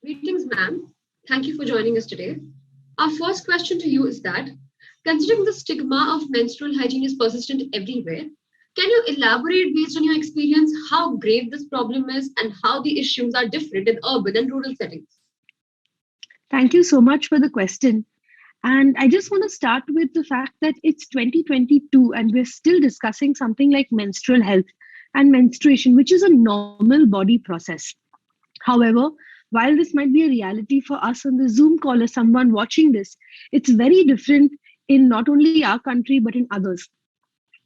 Greetings, ma'am. Thank you for joining us today. Our first question to you is that, considering the stigma of menstrual hygiene is persistent everywhere, can you elaborate based on your experience how grave this problem is and how the issues are different in urban and rural settings? Thank you so much for the question. And I just want to start with the fact that it's 2022 and we're still discussing something like menstrual health and menstruation, which is a normal body process. However, while this might be a reality for us on the Zoom call or someone watching this, it's very different in not only our country but in others.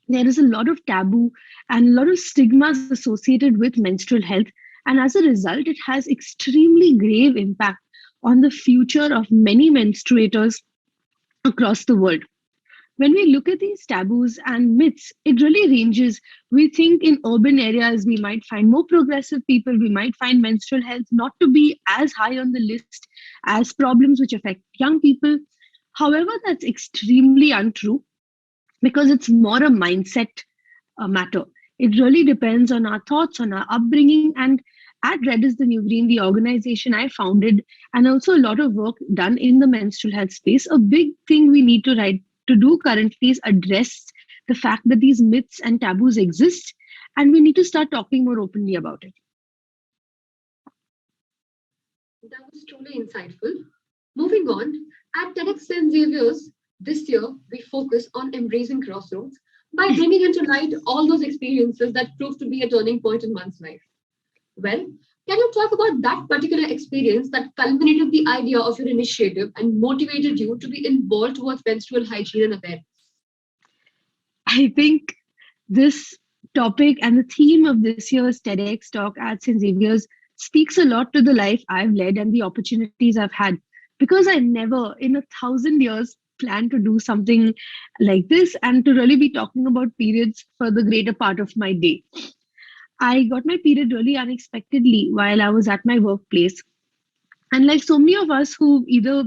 There is a lot of taboo and a lot of stigmas associated with menstrual health, and as a result it has extremely grave impact on the future of many menstruators across the world. When we look at these taboos and myths, it really ranges. We think in urban areas we might find more progressive people, we might find menstrual health not to be as high on the list as problems which affect young people. However, that's extremely untrue because it's more a mindset matter. It really depends on our thoughts, on our upbringing, and at Red is the New Green, the organization I founded, and also a lot of work done in the menstrual health space. A big thing we need to do currently is address the fact that these myths and taboos exist, and we need to start talking more openly about it. That was truly insightful. Moving on, at TEDxStXaviers's this year, we focus on embracing crossroads by bringing into light all those experiences that prove to be a turning point in one's life. Well, can you talk about that particular experience that culminated the idea of your initiative and motivated you to be involved towards menstrual hygiene and awareness? I think this topic and the theme of this year's TEDx talk at St. Xavier's speaks a lot to the life I've led and the opportunities I've had. Because I never in 1,000 years planned to do something like this and to really be talking about periods for the greater part of my day. I got my period really unexpectedly while I was at my workplace. And like so many of us who either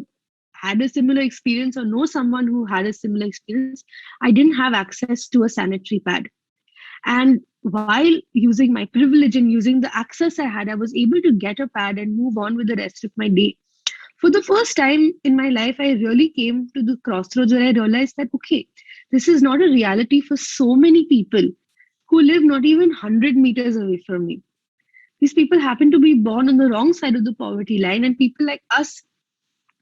had a similar experience or know someone who had a similar experience, I didn't have access to a sanitary pad. And while using my privilege and using the access I had, I was able to get a pad and move on with the rest of my day. For the first time in my life, I really came to the crossroads where I realized that, okay, this is not a reality for so many people who live not even 100 meters away from me. These people happen to be born on the wrong side of the poverty line, and people like us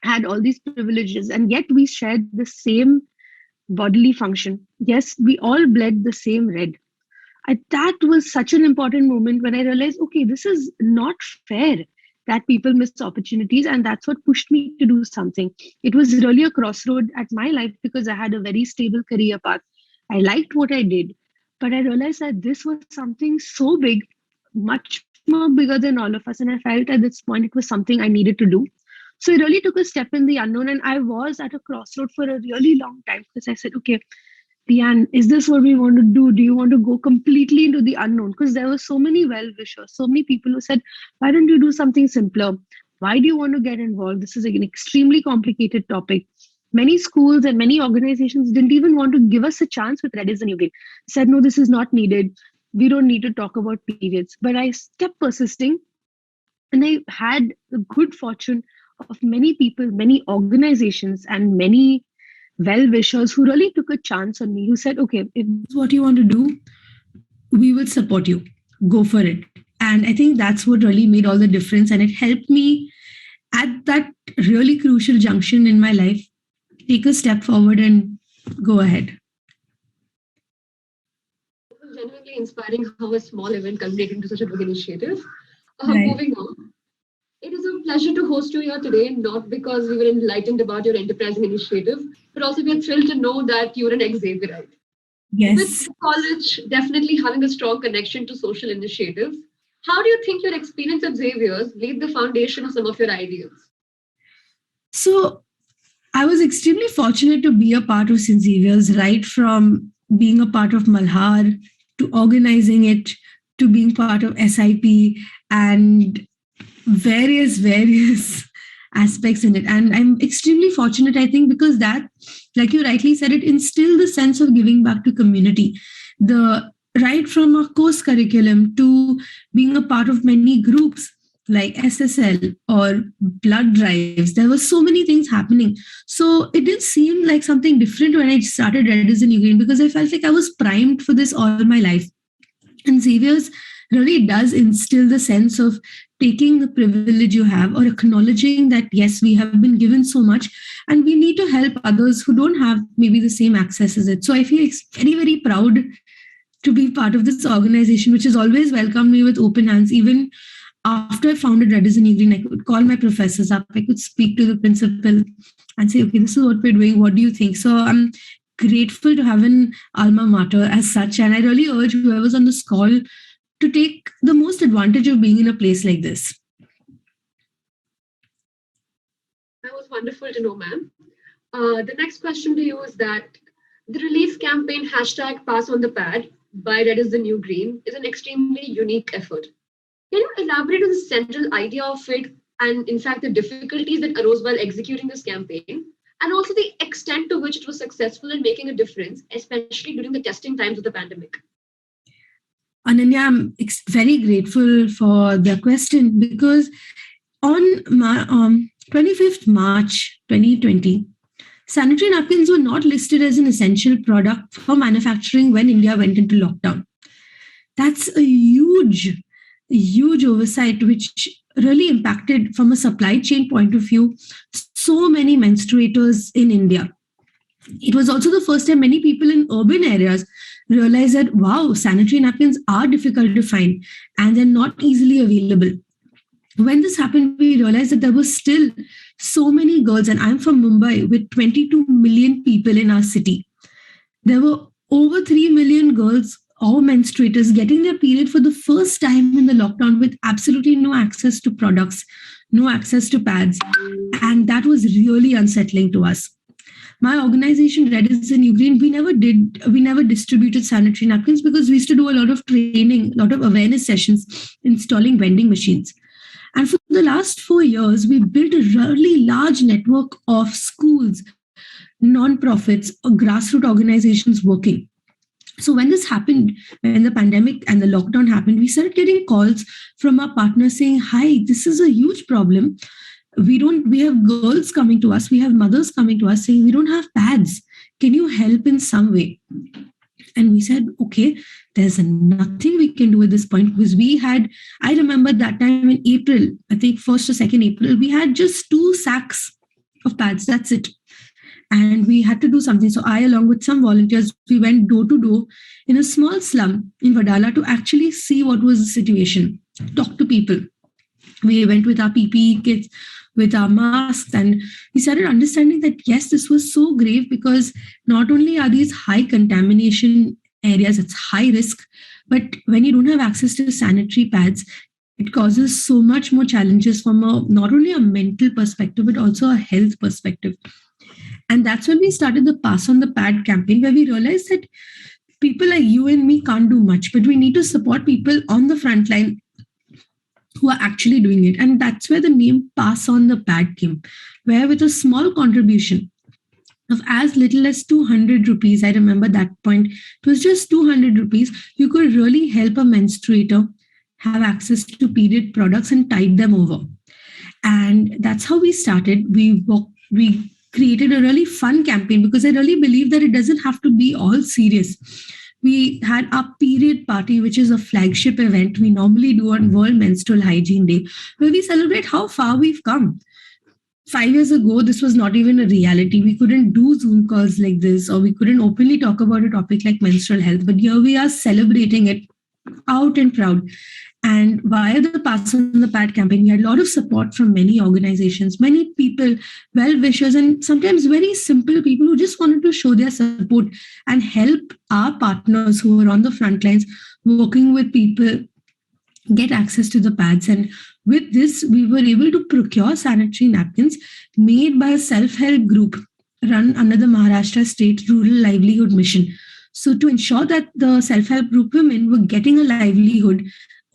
had all these privileges, and yet we shared the same bodily function. Yes, we all bled the same red. That was such an important moment when I realized, okay, this is not fair that people miss opportunities. And that's what pushed me to do something. It was really a crossroad at my life because I had a very stable career path. I liked what I did, but I realized that this was something so big, much more bigger than all of us. And I felt at this point it was something I needed to do. So I really took a step in the unknown, and I was at a crossroad for a really long time because I said, okay, Deane, is this what we want to do? Do you want to go completely into the unknown? Because there were so many well wishers, so many people who said, why don't you do something simpler? Why do you want to get involved? This is an extremely complicated topic. Many schools and many organizations didn't even want to give us a chance with Red is the New Green. Said, no, this is not needed. We don't need to talk about periods. But I kept persisting, and I had the good fortune of many people, many organizations, and many well wishers who really took a chance on me, who said, okay, if this is what you want to do, we will support you. Go for it. And I think that's what really made all the difference. And it helped me at that really crucial junction in my life take a step forward and go ahead. It was genuinely inspiring how a small event culminated into such a big initiative. Right. Moving on. It is a pleasure to host you here today, not because we were enlightened about your enterprising initiative, but also we are thrilled to know that you're an ex-Xavierite. With Yes. the college definitely having a strong connection to social initiatives, how do you think your experience at Xavier's laid the foundation of some of your ideas? So I was extremely fortunate to be a part of St. Xavier's, right from being a part of Malhar to organizing it to being part of SIP and various aspects in it. And I'm extremely fortunate, I think, because that, like you rightly said, it instilled the sense of giving back to community. The right from a course curriculum to being a part of many groups like SSL or blood drives. There were so many things happening. So it didn't seem like something different when I started Red is the New Green, because I felt like I was primed for this all my life. And Xavier's really does instill the sense of taking the privilege you have, or acknowledging that yes, we have been given so much and we need to help others who don't have maybe the same access as it. So I feel very, very proud to be part of this organization, which has always welcomed me with open hands. Even after I founded Red is a New Green, I could call my professors up, I could speak to the principal and say, okay, this is what we're doing. What do you think? So I'm grateful to have an alma mater as such. And I really urge whoever's on this call to take the most advantage of being in a place like this. That was wonderful to know, ma'am. The next question to you is that the relief campaign hashtag pass on the pad by Red is the New Green is an extremely unique effort. Can you elaborate on the central idea of it and, in fact, the difficulties that arose while executing this campaign, and also the extent to which it was successful in making a difference, especially during the testing times of the pandemic? Ananya, I'm very grateful for the question, because on 25th March 2020, sanitary napkins were not listed as an essential product for manufacturing when India went into lockdown. That's a huge, huge oversight, which really impacted from a supply chain point of view so many menstruators in India. It was also the first time many people in urban areas realized that, wow, sanitary napkins are difficult to find and they're not easily available. When this happened, we realized that there were still so many girls, and I'm from Mumbai with 22 million people in our city. There were over 3 million girls or menstruators getting their period for the first time in the lockdown with absolutely no access to products, no access to pads. And that was really unsettling to us. My organization, Red is the New Green, we never distributed sanitary napkins because we used to do a lot of training, a lot of awareness sessions, installing vending machines. And for the last 4 years, we built a really large network of schools, non-profits, or grassroots organizations working. So when this happened, when the pandemic and the lockdown happened, we started getting calls from our partners saying, hi, this is a huge problem. We have girls coming to us, we have mothers coming to us saying we don't have pads. Can you help in some way? And we said, okay, there's nothing we can do at this point, because I remember that time in April, I think 1st or 2nd April, we had just 2 sacks of pads. That's it. And we had to do something. So I, along with some volunteers, we went door to door in a small slum in Vadala to actually see what was the situation, talk to people. We went with our PPE kits, with our masks, and we started understanding that yes, this was so grave, because not only are these high contamination areas, it's high risk, but when you don't have access to sanitary pads, it causes so much more challenges from not only a mental perspective but also a health perspective. And that's when we started the Pass on the Pad campaign, where we realized that people like you and me can't do much, but we need to support people on the front line who are actually doing it. And that's where the name Pass on the Pad came, where with a small contribution of as little as 200 rupees, I remember that point, it was just 200 rupees, you could really help a menstruator have access to period products and tide them over. And that's how we started. We created a really fun campaign, because I really believe that it doesn't have to be all serious. We had our period party, which is a flagship event we normally do on World Menstrual Hygiene Day, where we celebrate how far we've come. 5 years ago, this was not even a reality. We couldn't do Zoom calls like this, or we couldn't openly talk about a topic like menstrual health. But here we are celebrating it out and proud. And via the Pass on the Pad campaign, we had a lot of support from many organizations, many people, well wishers, and sometimes very simple people who just wanted to show their support and help our partners who were on the front lines working with people get access to the pads. And with this, we were able to procure sanitary napkins made by a self-help group run under the Maharashtra State Rural Livelihood Mission. So to ensure that the self-help group women were getting a livelihood,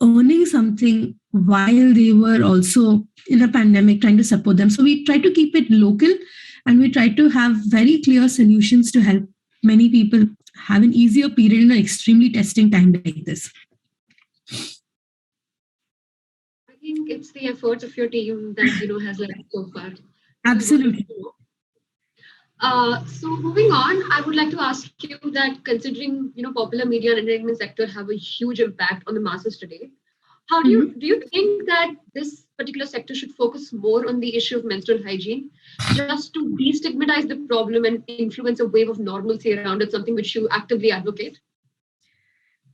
earning something while they were also in a pandemic, trying to support them. So we try to keep it local, and we try to have very clear solutions to help many people have an easier period in an extremely testing time like this. think it's the efforts of your team that has led so far. This is wonderful Absolutely. to know. So moving on, I would like to ask you that considering popular media and entertainment sector have a huge impact on the masses today, how do you think that this particular sector should focus more on the issue of menstrual hygiene, just to destigmatize the problem and influence a wave of normalcy around it, something which you actively advocate?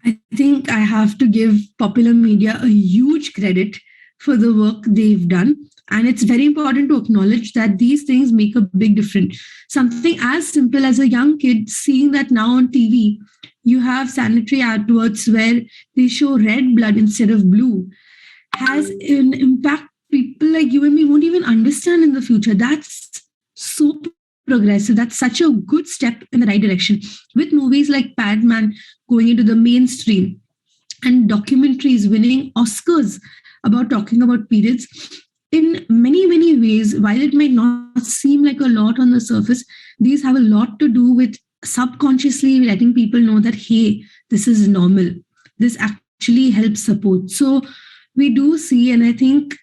I think I have to give popular media a huge credit for the work they've done. And it's very important to acknowledge that these things make a big difference. Something as simple as a young kid seeing that now on TV, you have sanitary adverts where they show red blood instead of blue, has an impact people like you and me won't even understand in the future. That's so progressive. That's such a good step in the right direction. With movies like Padman going into the mainstream and documentaries winning Oscars about talking about periods, in many, many ways, while it might not seem like a lot on the surface, these have a lot to do with subconsciously letting people know that, hey, this is normal. This actually helps support. So we do see, and I think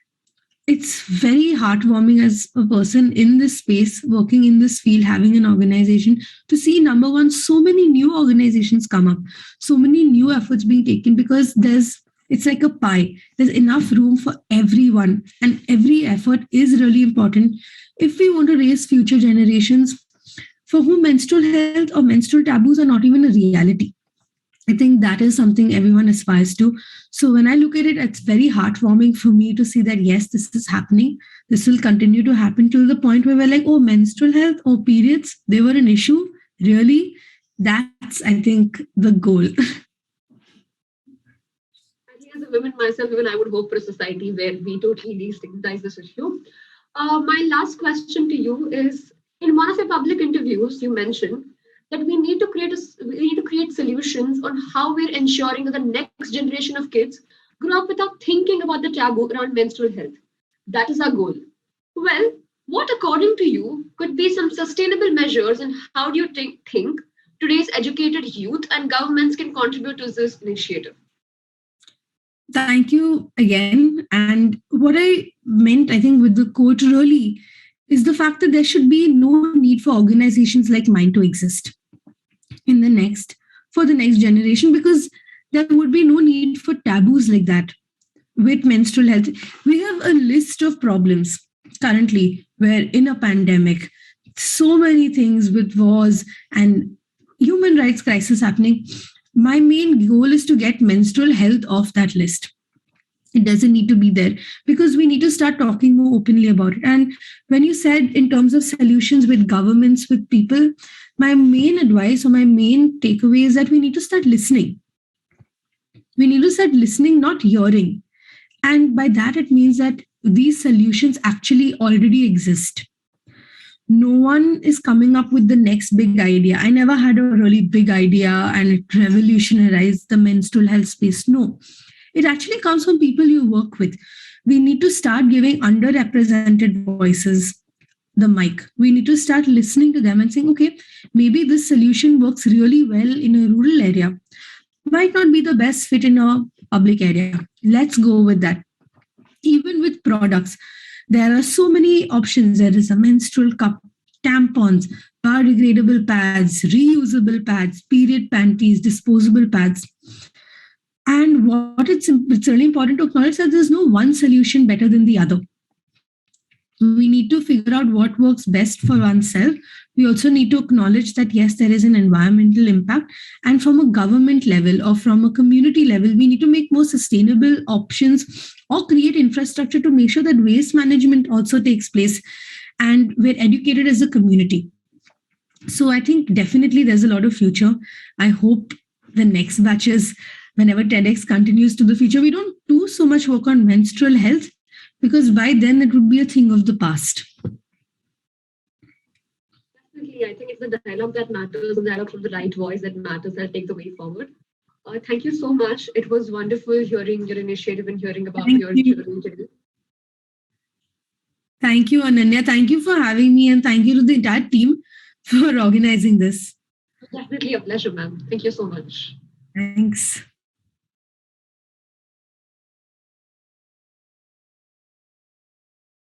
it's very heartwarming as a person in this space, working in this field, having an organization, to see number one, so many new organizations come up, so many new efforts being taken, because it's like a pie. There's enough room for everyone, and every effort is really important if we want to raise future generations for whom menstrual health or menstrual taboos are not even a reality. I think that is something everyone aspires to. So when I look at it, it's very heartwarming for me to see that, yes, this is happening. This will continue to happen till the point where we're like, oh, menstrual health or periods, they were an issue. Really? That's, I think, the goal. I think as a woman myself, even I would hope for a society where we totally destigmatize this issue. My last question to you is: in one of your public interviews, you mentioned that we need to create solutions on how we're ensuring that the next generation of kids grow up without thinking about the taboo around menstrual health. That is our goal. Well, what according to you could be some sustainable measures, and how do you think today's educated youth and governments can contribute to this initiative? Thank you again. And what I meant, I think, with the quote really is the fact that there should be no need for organizations like mine to exist in the next for the next generation, because there would be no need for taboos like that with menstrual health. We have a list of problems currently where in a pandemic, so many things with wars and human rights crisis happening. My main goal is to get menstrual health off that list. It doesn't need to be there, because we need to start talking more openly about it. And when you said in terms of solutions with governments, with people, my main advice or my main takeaway is that we need to start listening. We need to start listening, not hearing. And by that, it means that these solutions actually already exist. No one is coming up with the next big idea. I never had a really big idea and it revolutionized the menstrual health space. No, it actually comes from people you work with. We need to start giving underrepresented voices the mic. We need to start listening to them and saying, okay, maybe this solution works really well in a rural area, might not be the best fit in a public area. Let's go with that. Even with products, there are so many options. There is a menstrual cup, tampons, biodegradable pads, reusable pads, period panties, disposable pads. And it's really important to acknowledge that there's no one solution better than the other. We need to figure out what works best for oneself. We also need to acknowledge that, yes, there is an environmental impact. And from a government level or from a community level, we need to make more sustainable options or create infrastructure to make sure that waste management also takes place. And we're educated as a community. So I think definitely there's a lot of future. I hope the next batches, whenever TEDx continues to the future, we don't do so much work on menstrual health, because by then it would be a thing of the past. Definitely, I think it's the dialogue that matters, the dialogue from the right voice that matters, that take the way forward. Thank you so much. It was wonderful hearing your initiative and hearing about Thank your you. journey. Thank you, Ananya. Thank you for having me, and thank you to the entire team for organizing this. Definitely a pleasure, ma'am. Thank you so much. Thanks.